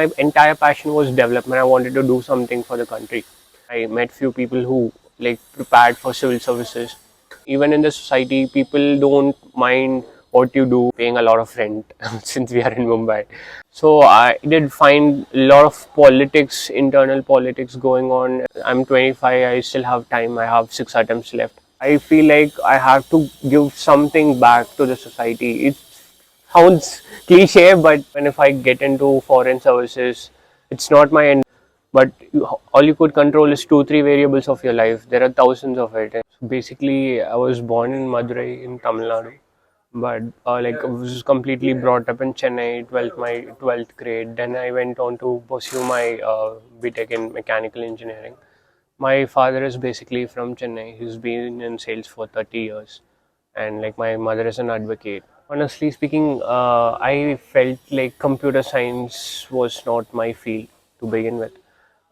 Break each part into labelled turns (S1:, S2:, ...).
S1: My entire passion was development. I wanted to do something for the country. I met few people who prepared for civil services. Even in the society, people don't mind what you do, paying a lot of rent since we are in Mumbai. So I did find a lot of politics, internal politics going on. I'm 25, I still have time, I have 6 attempts left. I feel like I have to give something back to the society. It sounds cliche, but when if I get into foreign services, it's not my end. But all you could control is 2, 3 variables of your life. There are thousands of it. So basically, I was born in Madurai in Tamil Nadu, but I was completely brought up in Chennai. My 12th grade. Then I went on to pursue my BTech in mechanical engineering. My father is basically from Chennai. He's been in sales for 30 years, and like my mother is an advocate. Honestly speaking, I felt like computer science was not my field to begin with.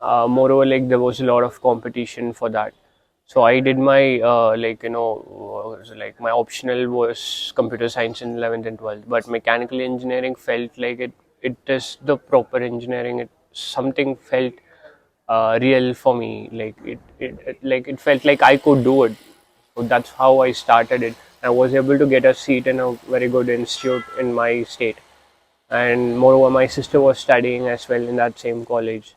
S1: Moreover, like there was a lot of competition for that. So I did my my optional was computer science in 11th and 12th, but mechanical engineering felt like it is the proper engineering. It something felt real for me. It felt like I could do it. So that's how I started it. I was able to get a seat in a very good institute in my state, and moreover, my sister was studying as well in that same college.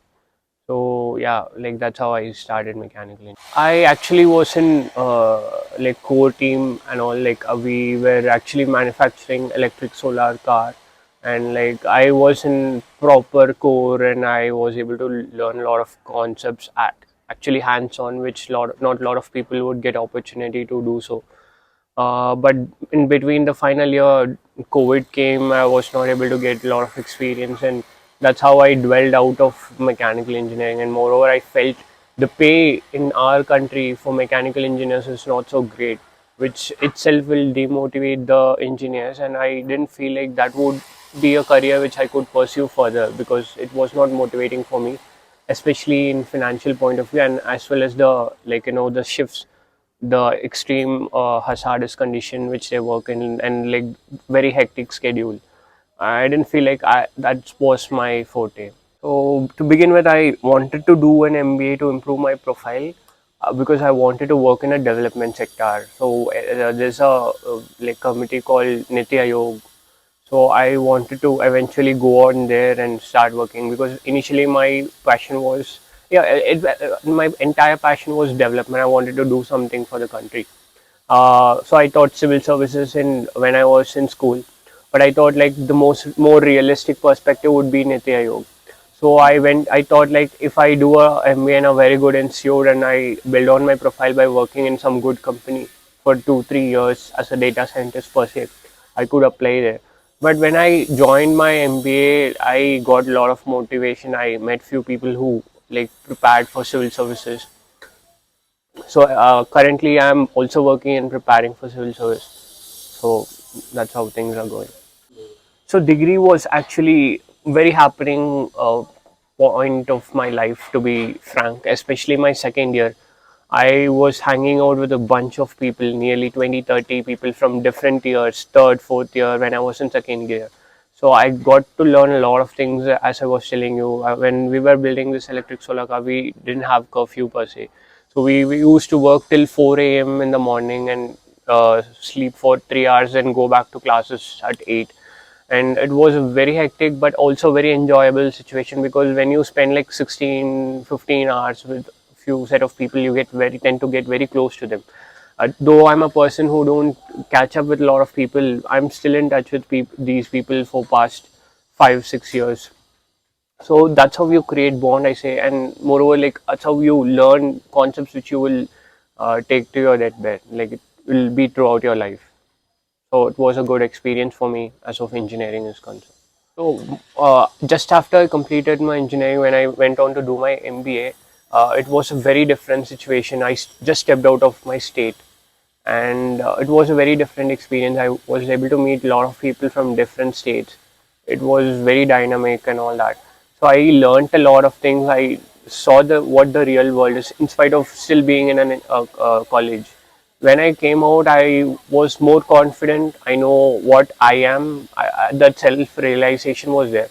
S1: So yeah, like that's how I started mechanical engineering. I actually was in core team and all. We were actually manufacturing electric solar car, and like I was in proper core, and I was able to learn a lot of concepts at actually hands on, which not a lot of people would get opportunity to do so. But in between the final year, COVID came. I was not able to get a lot of experience, and that's how I dwelled out of mechanical engineering. And moreover, I felt the pay in our country for mechanical engineers is not so great, which itself will demotivate the engineers. And I didn't feel like that would be a career which I could pursue further because it was not motivating for me, especially in financial point of view, and as well as the shifts, the extreme hazardous condition which they work in, and like very hectic schedule. I didn't feel like that was my forte. So to begin with, I wanted to do an MBA to improve my profile because I wanted to work in a development sector. So there's a committee called Niti Aayog. So I wanted to eventually go on there and start working because initially my passion was, my entire passion was development. I wanted to do something for the country. So I taught civil services in when I was in school, but I thought like the more realistic perspective would be Niti Aayog. So I thought like if I do a MBA in a very good institute and I build on my profile by working in some good company for 2, 3 years as a data scientist per se, I could apply there. But when I joined my MBA, I got a lot of motivation. I met few people who prepared for civil services. So currently, I'm also working in preparing for civil service. So that's how things are going. So degree was actually very happening point of my life, to be frank, especially my second year. I was hanging out with a bunch of people, nearly 20, 30 people from different years, third, fourth year when I was in second year. So I got to learn a lot of things as I was telling you. When we were building this electric solar car, we didn't have curfew per se. So we used to work till 4 a.m. in the morning and sleep for 3 hours and go back to classes at 8. And it was a very hectic but also very enjoyable situation because when you spend like 16, 15 hours with few set of people, you tend to get very close to them. Though I'm a person who don't catch up with a lot of people, I'm still in touch with these people for past 5, 6 years. So that's how you create bond, I say, and moreover, like that's how you learn concepts which you will take to your deathbed. Like it will be throughout your life. So it was a good experience for me as of engineering is concerned. So just after I completed my engineering, when I went on to do my MBA, it was a very different situation. Just stepped out of my state, and it was a very different experience. I was able to meet a lot of people from different states. It was very dynamic and all that. So I learned a lot of things. I saw what the real world is, in spite of still being in an college. When I came out, I was more confident. I know what I am. That self realization was there.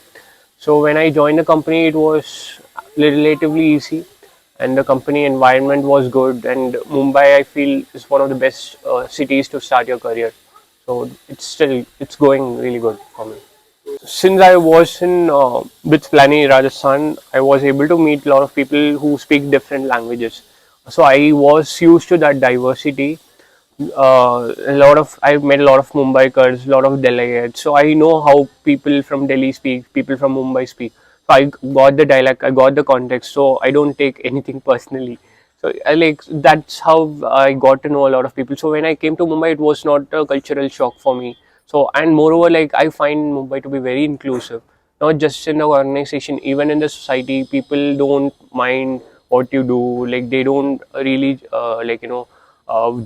S1: So when I joined the company, it was relatively easy, and the company environment was good. And Mumbai, I feel, is one of the best cities to start your career. So it's going really good for me. Since I was in with Plani, Rajasthan, I was able to meet a lot of people who speak different languages. So I was used to that diversity. I met a lot of Mumbaikars, a lot of delegates. So I know how people from Delhi speak, people from Mumbai speak. So I got the dialect, I got the context. So I don't take anything personally. So I like that's how I got to know a lot of people. So when I came to Mumbai, it was not a cultural shock for me. So and moreover, like I find Mumbai to be very inclusive, not just in the organization, even in the society. People don't mind what you do. Like they don't really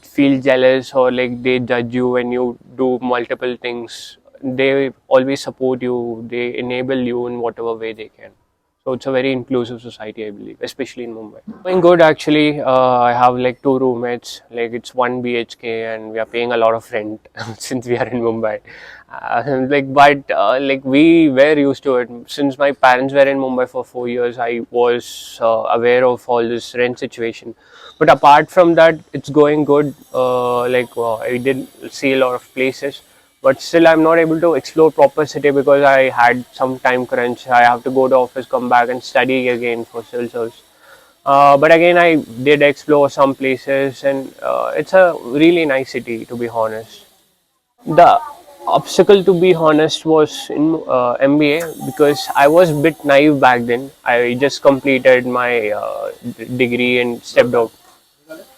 S1: feel jealous or like they judge you when you do multiple things. They always support you. They enable you in whatever way they can. So it's a very inclusive society, I believe, especially in Mumbai. Going good actually. I have like two roommates. Like it's one BHK, and we are paying a lot of rent since we are in Mumbai. Like we were used to it since my parents were in Mumbai for 4 years. I was aware of all this rent situation. But apart from that, it's going good. I did see a lot of places, but still I'm not able to explore proper city because I had some time crunch. I have to go to office, come back and study again for civil service. But again, I did explore some places, and it's a really nice city, to be honest. The obstacle, to be honest, was in MBA because I was a bit naive back then. I just completed my degree and stepped out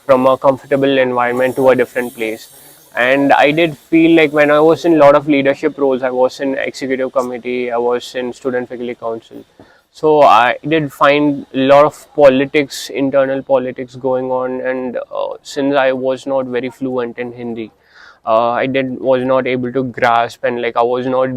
S1: from a comfortable environment to a different place. And I did feel like when I was in a lot of leadership roles, I was in executive committee, I was in student faculty council. So I did find a lot of politics, internal politics going on. And since I was not very fluent in Hindi, I did was not able to grasp, and like I was not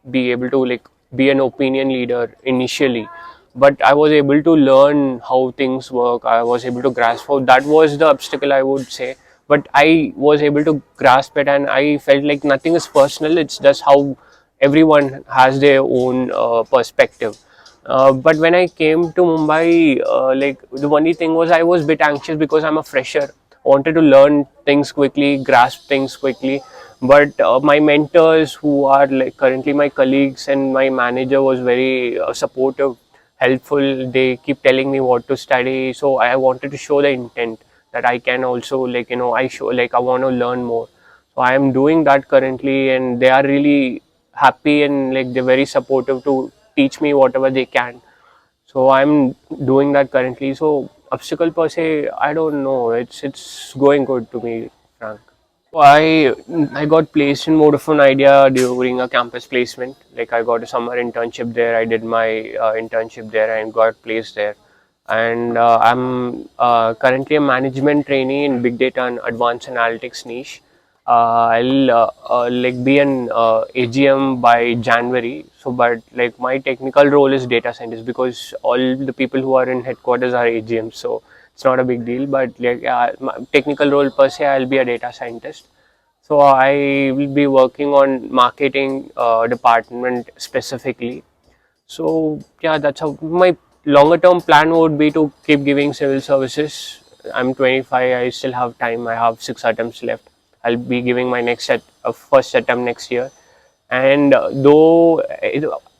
S1: be able to like be an opinion leader initially, but I was able to learn how things work. I was able to grasp how that was the obstacle, I would say, but I was able to grasp it, and I felt like nothing is personal. It's just how everyone has their own perspective. But when I came to Mumbai, like the only thing was I was a bit anxious because I'm a fresher. I wanted to learn things quickly, grasp things quickly. But my mentors, who are like currently my colleagues, and my manager was very supportive, helpful. They keep telling me what to study. So I wanted to show the intent that I can also I show like I want to learn more. So I am doing that currently, and they are really happy, and like they're very supportive to teach me whatever they can. So I'm doing that currently. So obstacle per se, I don't know. It's going good to me, Frank. I got placed in Vodafone Idea during a campus placement. Like I got a summer internship there. I did my internship there and got placed there. And I'm currently a management trainee in big data and advanced analytics niche. I'll like be an AGM by January. So, but like my technical role is data scientist because all the people who are in headquarters are AGMs. So it's not a big deal. But like my technical role per se, I'll be a data scientist. So I will be working on marketing department specifically. So yeah, that's how my longer term plan would be to keep giving civil services. I'm 25. I still have time. I have 6 attempts left. I'll be giving my first attempt next year. And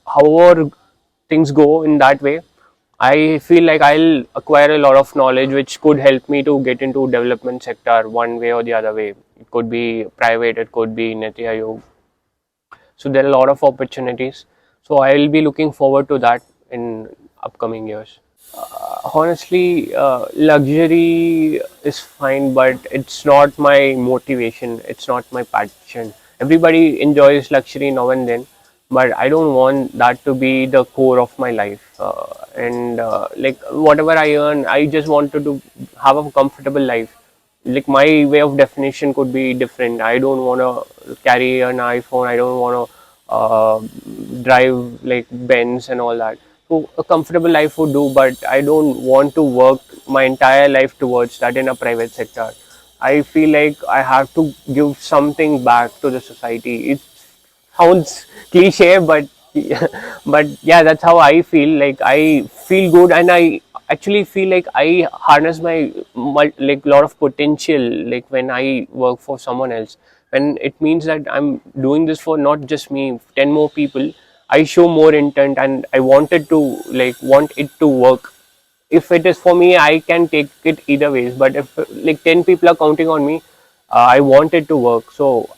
S1: however things go in that way, I feel like I'll acquire a lot of knowledge which could help me to get into development sector one way or the other way. It could be private, it could be Niti Aayog. So there are a lot of opportunities. So I will be looking forward to that in upcoming years. Honestly, luxury is fine, but it's not my motivation. It's not my passion. Everybody enjoys luxury now and then, but I don't want that to be the core of my life. And like whatever I earn, I just wanted to have a comfortable life. Like my way of definition could be different. I don't want to carry an iPhone. I don't want to drive like Benz and all that. So a comfortable life would do, but I don't want to work my entire life towards that in a private sector. I feel like I have to give something back to the society. It sounds cliche, but Yeah, but yeah, that's how I feel. Like I feel good, and I actually feel like I harness my like lot of potential. Like when I work for someone else, when it means that I'm doing this for not just me, 10 more people. I show more intent, and I wanted to want it to work. If it is for me, I can take it either ways. But if like 10 people are counting on me, I want it to work. So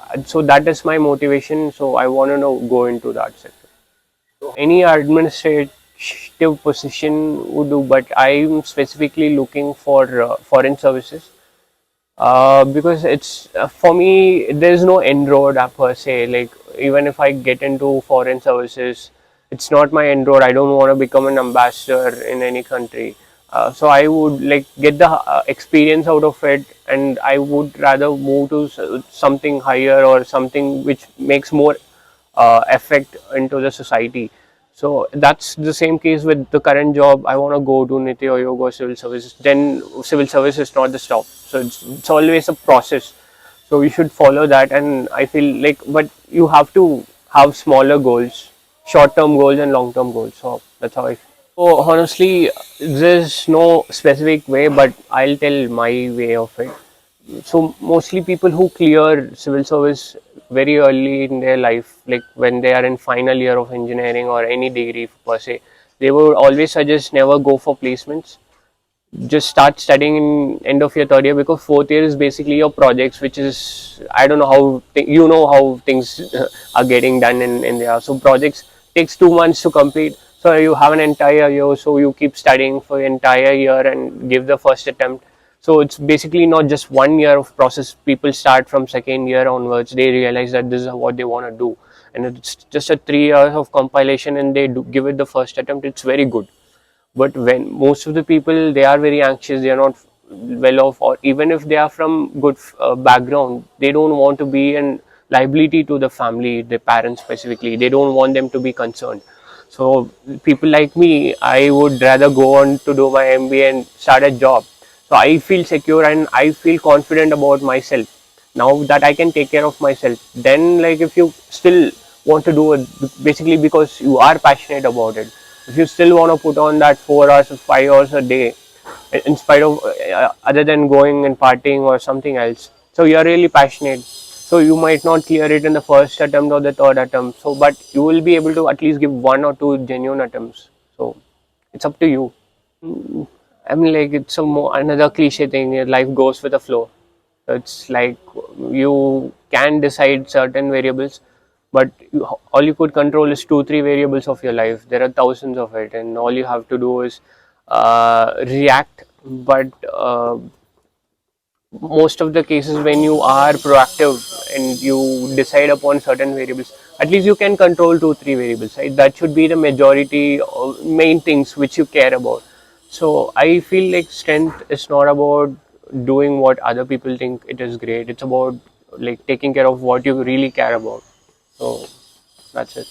S1: that is my motivation. So I want to know go into that sector. Any administrative position would do, but I'm specifically looking for foreign services because it's for me there's no end road per se. Like even if I get into foreign services, it's not my end road. I don't want to become an ambassador in any country. So I would like get the experience out of it, and I would rather move to something higher or something which makes more effect into the society. So that's the same case with the current job. I want to go to Niti Aayog or civil services. Then civil service is not the stop. So it's always a process. So you should follow that. And I feel like, but you have to have smaller goals, short-term goals and long-term goals. So that's how I feel. So honestly, there's no specific way, but I'll tell my way of it. So mostly people who clear civil service very early in their life, like when they are in final year of engineering or any degree per se, they would always suggest never go for placements. Just start studying in end of your third year, because fourth year is basically your projects, which is I don't know how you know how things are getting done in there. So projects takes 2 months to complete. So you have an entire year, so you keep studying for the entire year and give the first attempt. So it's basically not just 1 year of process. People start from second year onwards. They realize that this is what they want to do, and it's just a 3 years of compilation, and they do give it the first attempt. It's very good. But when most of the people, they are very anxious, they are not well off, or even if they are from good background, they don't want to be an liability to the family, the parents specifically. They don't want them to be concerned. So people like me, I would rather go on to do my MBA and start a job. So I feel secure and I feel confident about myself now that I can take care of myself. Then like if you still want to do it basically because you are passionate about it, if you still want to put on that 4 hours or 5 hours a day in spite of other than going and partying or something else, so you are really passionate, so you might not clear it in the first attempt or the third attempt, so but you will be able to at least give 1 or 2 genuine attempts. So it's up to you. I mean, like it's a more another cliche thing. Life goes with the flow. It's like you can decide certain variables, but all you could control is 2, 3 variables of your life. There are thousands of it, and all you have to do is react. But most of the cases, when you are proactive and you decide upon certain variables, at least you can control 2, 3 variables, right? That should be the majority of main things which you care about. So I feel like strength is not about doing what other people think it is great. It's about like taking care of what you really care about. So that's it.